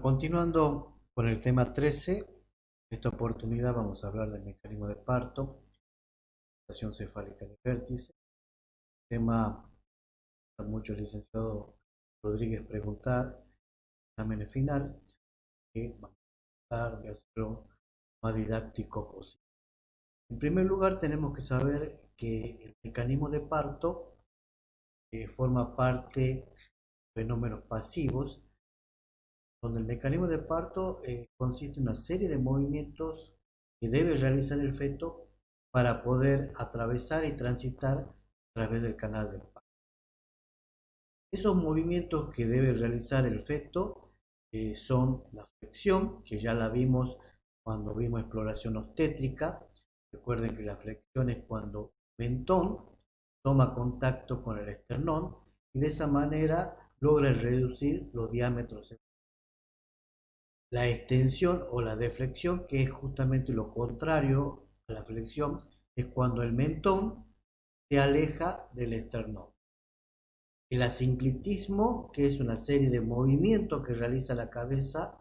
Bueno, continuando con el tema 13, en esta oportunidad vamos a hablar del mecanismo de parto, presentación cefálica de vértice, tema que mucho el licenciado Rodríguez preguntar, exámenes final, que vamos a tratar de hacerlo lo más didáctico posible. En primer lugar, tenemos que saber que el mecanismo de parto forma parte de fenómenos pasivos, donde el mecanismo de parto consiste en una serie de movimientos que debe realizar el feto para poder atravesar y transitar a través del canal del parto. Esos movimientos que debe realizar el feto son la flexión, que ya la vimos cuando vimos exploración obstétrica. Recuerden que la flexión es cuando el mentón toma contacto con el esternón y de esa manera logra reducir los diámetros. La extensión o la deflexión, que es justamente lo contrario a la flexión, es cuando el mentón se aleja del esternón. El asinclitismo, que es una serie de movimientos que realiza la cabeza,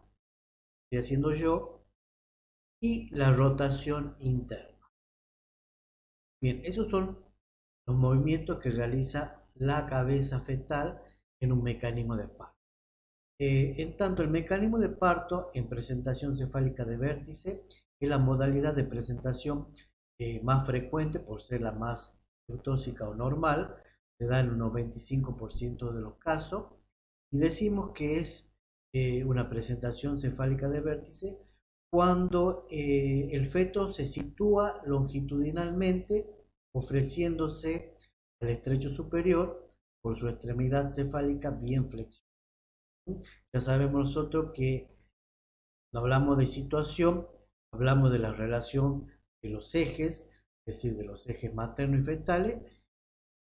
estoy haciendo yo, y la rotación interna. Bien, esos son los movimientos que realiza la cabeza fetal en un mecanismo de parto. En tanto, el mecanismo de parto en presentación cefálica de vértice es la modalidad de presentación más frecuente por ser la más eutóxica o normal, se da en un 95% de los casos, y decimos que es una presentación cefálica de vértice cuando el feto se sitúa longitudinalmente ofreciéndose al estrecho superior por su extremidad cefálica bien flexionada. Ya sabemos nosotros que cuando hablamos de situación, hablamos de la relación de los ejes, es decir, de los ejes materno y fetales.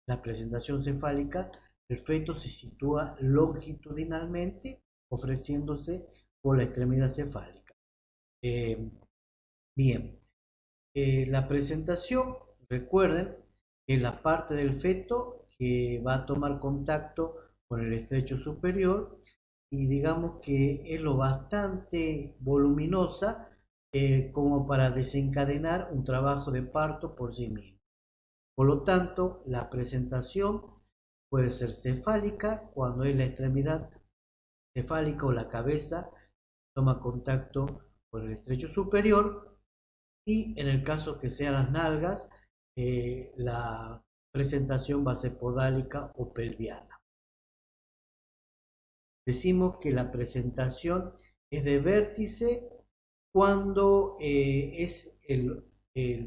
La presentación cefálica, el feto se sitúa longitudinalmente, ofreciéndose por la extremidad cefálica. Bien, la presentación, recuerden que es la parte del feto que va a tomar contacto con el estrecho superior y digamos que es lo bastante voluminosa como para desencadenar un trabajo de parto por sí mismo. Por lo tanto, la presentación puede ser cefálica cuando es la extremidad cefálica o la cabeza toma contacto con el estrecho superior y en el caso que sean las nalgas, la presentación va a ser podálica o pelviana. Decimos que la presentación es de vértice cuando es el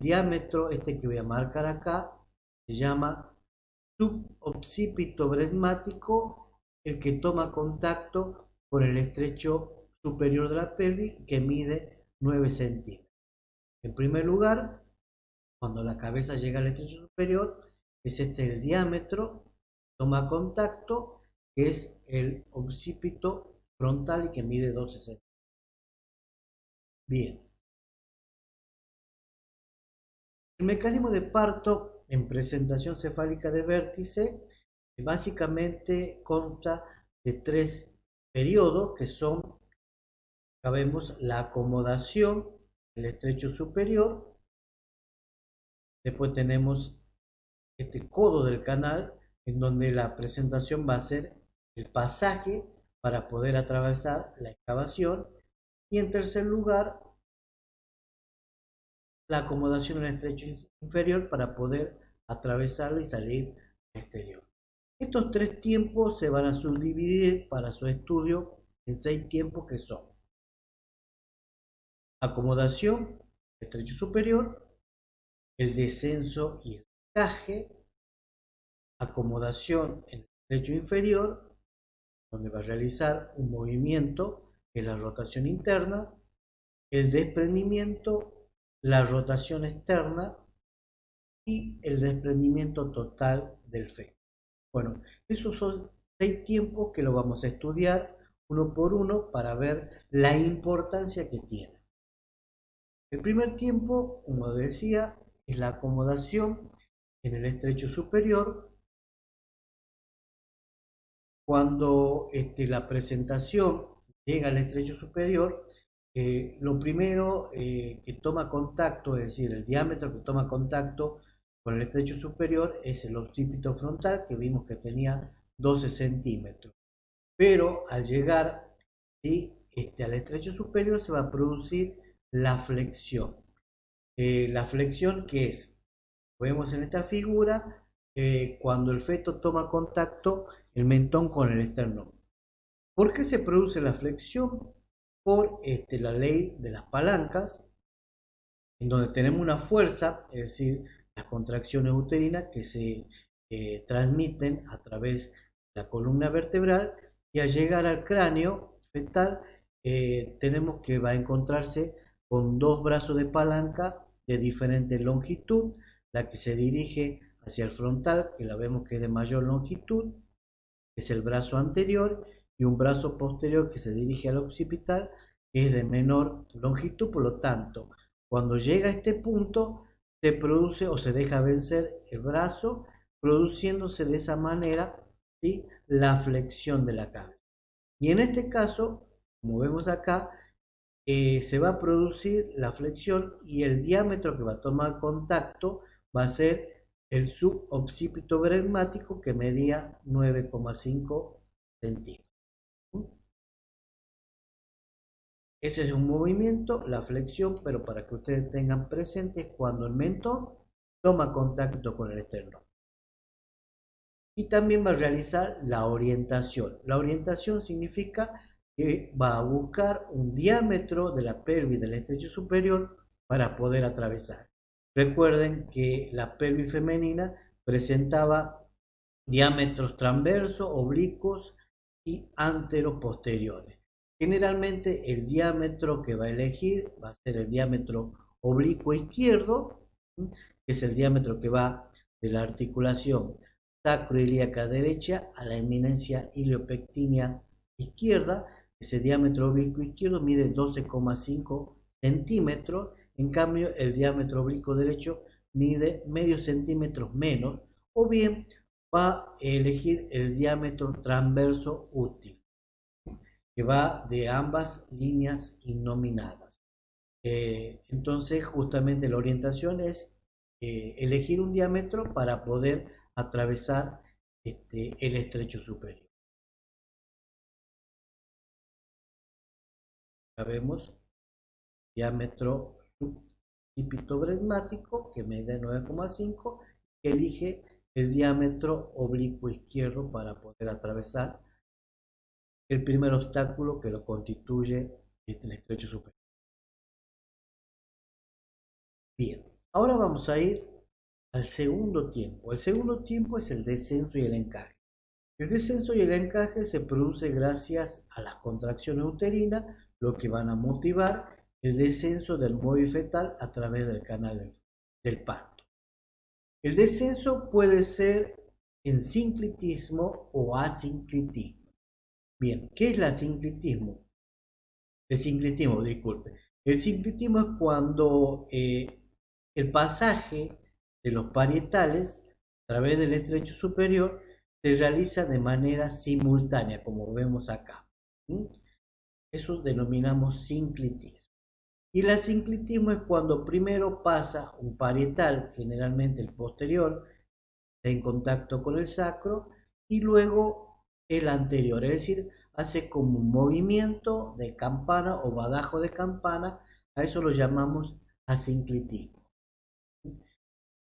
diámetro, este que voy a marcar acá, se llama suboccipito bresmático, el que toma contacto con el estrecho superior de la pelvis, que mide 9 centímetros. En primer lugar, cuando la cabeza llega al estrecho superior, es este el diámetro, toma contacto, que es el occipito frontal y que mide 12 centímetros. Bien. El mecanismo de parto en presentación cefálica de vértice básicamente consta de 3 periodos que son, sabemos, la acomodación, el estrecho superior, después tenemos este codo del canal en donde la presentación va a ser el pasaje para poder atravesar la excavación y en tercer lugar la acomodación en el estrecho inferior para poder atravesarlo y salir al exterior. Estos 3 tiempos se van a subdividir para su estudio en 6 tiempos que son acomodación, estrecho superior, el descenso y el encaje, acomodación en el estrecho inferior, donde va a realizar un movimiento que es la rotación interna, el desprendimiento, la rotación externa y el desprendimiento total del feto. Bueno, esos son 6 tiempos que lo vamos a estudiar uno por uno para ver la importancia que tiene. El primer tiempo, como decía, es la acomodación en el estrecho superior, cuando la presentación llega al estrecho superior, lo primero que toma contacto, es decir, el diámetro que toma contacto con el estrecho superior es el occipito frontal, que vimos que tenía 12 centímetros. Pero al llegar, ¿sí?, al estrecho superior se va a producir la flexión. La flexión que es, vemos en esta figura, cuando el feto toma contacto el mentón con el esternón. ¿Por qué se produce la flexión? Por la ley de las palancas, en donde tenemos una fuerza, es decir, las contracciones uterinas que se transmiten a través de la columna vertebral, y al llegar al cráneo fetal tenemos que va a encontrarse con dos brazos de palanca de diferente longitud, la que se dirige hacia el frontal, que la vemos que es de mayor longitud, es el brazo anterior, y un brazo posterior que se dirige al occipital, que es de menor longitud. Por lo tanto, cuando llega a este punto, se produce o se deja vencer el brazo, produciéndose de esa manera, ¿sí?, la flexión de la cabeza. Y en este caso, como vemos acá, se va a producir la flexión, y el diámetro que va a tomar contacto va a ser el suboccipito bregmático, que medía 9,5 centímetros. Ese es un movimiento, la flexión, pero para que ustedes tengan presente cuando el mentón toma contacto con el esternón. Y también va a realizar la orientación. La orientación significa que va a buscar un diámetro de la pelvis del estrecho superior para poder atravesar. Recuerden que la pelvis femenina presentaba diámetros transversos, oblicuos y anteroposteriores. Generalmente el diámetro que va a elegir va a ser el diámetro oblicuo izquierdo, que es el diámetro que va de la articulación sacroiliaca derecha a la eminencia iliopectínea izquierda. Ese diámetro oblicuo izquierdo mide 12,5 centímetros, en cambio el diámetro oblicuo derecho mide medio centímetro menos, o bien va a elegir el diámetro transverso útil, que va de ambas líneas innominadas. Entonces, justamente la orientación es elegir un diámetro para poder atravesar el estrecho superior. Ya vemos diámetro subcipitobregmático, que mide 9,5, que elige el diámetro oblicuo izquierdo para poder atravesar el primer obstáculo que lo constituye el estrecho superior. Bien, ahora vamos a ir al segundo tiempo. El segundo tiempo es el descenso y el encaje. El descenso y el encaje se produce gracias a las contracciones uterinas, lo que van a motivar el descenso del móvil fetal a través del canal del parto. El descenso puede ser en sinclitismo o asinclitismo. Bien, ¿qué es el asinclitismo? El sinclitismo, disculpe. El sinclitismo es cuando el pasaje de los parietales a través del estrecho superior se realiza de manera simultánea, como vemos acá. Eso denominamos sinclitismo. Y el asinclitismo es cuando primero pasa un parietal, generalmente el posterior, en contacto con el sacro, y luego el anterior, es decir, hace como un movimiento de campana o badajo de campana. A eso lo llamamos asinclitismo.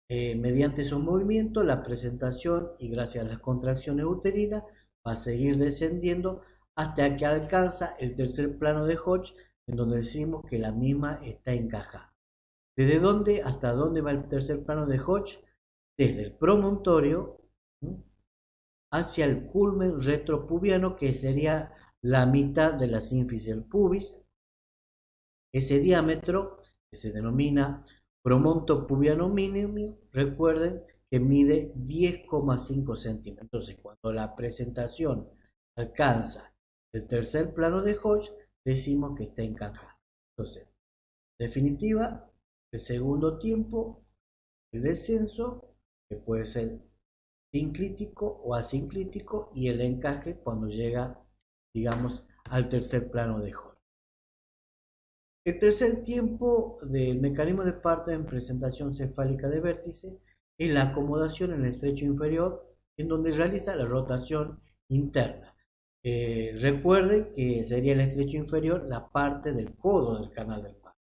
Mediante esos movimientos, la presentación, y gracias a las contracciones uterinas, va a seguir descendiendo hasta que alcanza el tercer plano de Hodge, en donde decimos que la misma está encajada. ¿Desde dónde hasta dónde va el tercer plano de Hodge? Desde el promontorio hacia el culmen retropubiano, que sería la mitad de la sínfisis del pubis. Ese diámetro, que se denomina promonto pubiano mínimo, recuerden que mide 10,5 centímetros. Entonces, cuando la presentación alcanza el tercer plano de Hodge, decimos que está encajada. Entonces, en definitiva, el segundo tiempo, el descenso, que puede ser sinclítico o asinclítico, y el encaje cuando llega, digamos, al tercer plano de Hall. El tercer tiempo del mecanismo de parto en presentación cefálica de vértice es la acomodación en el estrecho inferior, en donde realiza la rotación interna. Recuerden que sería el estrecho inferior la parte del codo del canal del parto.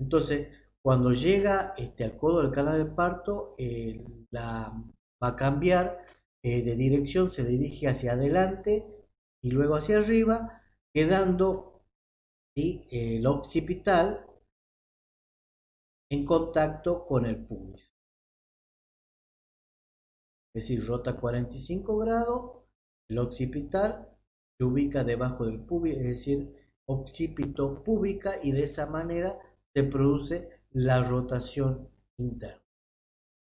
Entonces, cuando llega al codo del canal del parto, va a cambiar de dirección, se dirige hacia adelante y luego hacia arriba, quedando el occipital en contacto con el pubis. Es decir, rota 45 grados, el occipital se ubica debajo del pubis, es decir, occipito púbica, y de esa manera se produce la rotación interna.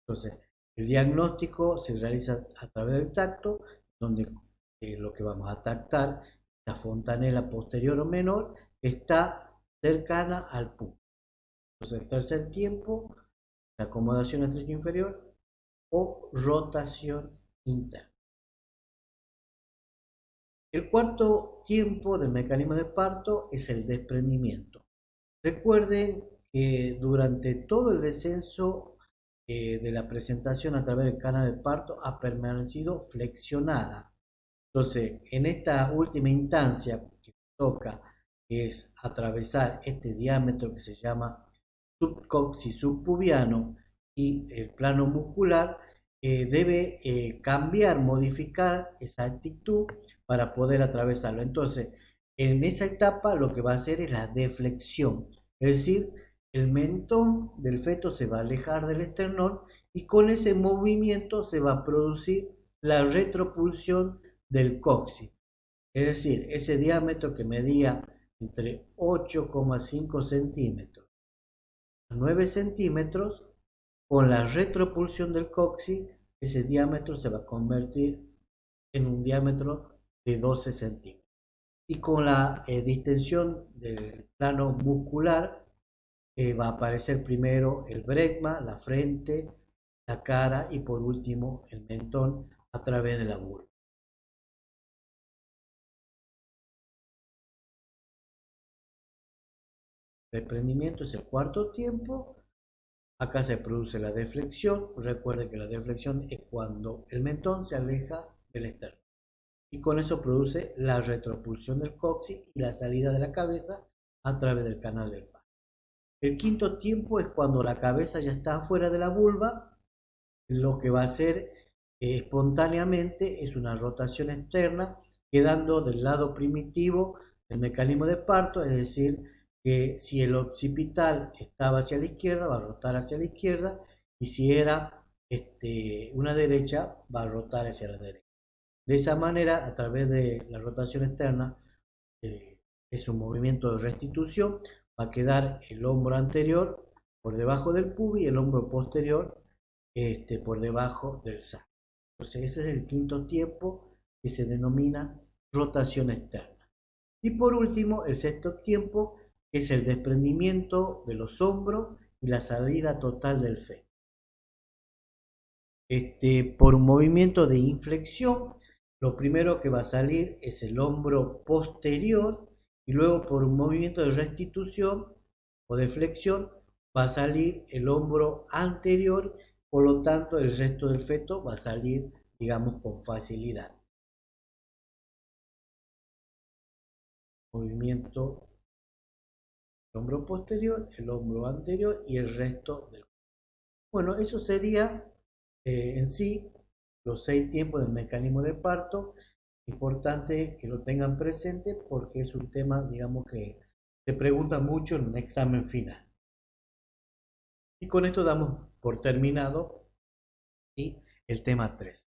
Entonces, el diagnóstico se realiza a través del tacto, donde lo que vamos a tactar, la fontanela posterior o menor, está cercana al pubis. Entonces, el tercer tiempo, la acomodación estrecho inferior o rotación interna. El cuarto tiempo del mecanismo de parto es el desprendimiento. Recuerden que durante todo el descenso de la presentación a través del canal de parto ha permanecido flexionada. Entonces, en esta última instancia que toca, que es atravesar este diámetro que se llama subcoxis subpubiano y el plano muscular, debe cambiar, modificar esa actitud para poder atravesarlo. Entonces, en esa etapa lo que va a hacer es la deflexión, es decir, el mentón del feto se va a alejar del esternón y con ese movimiento se va a producir la retropulsión del coxis. Es decir, ese diámetro que medía entre 8,5 centímetros a 9 centímetros, con la retropulsión del coxis, ese diámetro se va a convertir en un diámetro de 12 centímetros. Y con la distensión del plano muscular, va a aparecer primero el brecma, la frente, la cara y por último el mentón a través de la vulva. El desprendimiento es el cuarto tiempo. Acá se produce la deflexión. Recuerden que la deflexión es cuando el mentón se aleja del esternón. Y con eso produce la retropulsión del coxis y la salida de la cabeza a través del canal del parto. El quinto tiempo es cuando la cabeza ya está afuera de la vulva. Lo que va a hacer espontáneamente es una rotación externa, quedando del lado primitivo del mecanismo de parto, es decir, que si el occipital estaba hacia la izquierda, va a rotar hacia la izquierda, y si era una derecha, va a rotar hacia la derecha. De esa manera, a través de la rotación externa, es un movimiento de restitución, va a quedar el hombro anterior por debajo del pubis y el hombro posterior por debajo del sacro. Entonces ese es el quinto tiempo, que se denomina rotación externa. Y por último, el sexto tiempo es el desprendimiento de los hombros y la salida total del feto. Por un movimiento de inflexión, lo primero que va a salir es el hombro posterior, y luego por un movimiento de restitución o de flexión va a salir el hombro anterior. Por lo tanto, el resto del feto va a salir, digamos, con facilidad. Movimiento del hombro posterior, el hombro anterior y el resto del feto. Bueno, eso sería en sí los 6 tiempos del mecanismo de parto. Importante que lo tengan presente porque es un tema, digamos, que se pregunta mucho en un examen final. Y con esto damos por terminado, ¿sí?, el tema 3.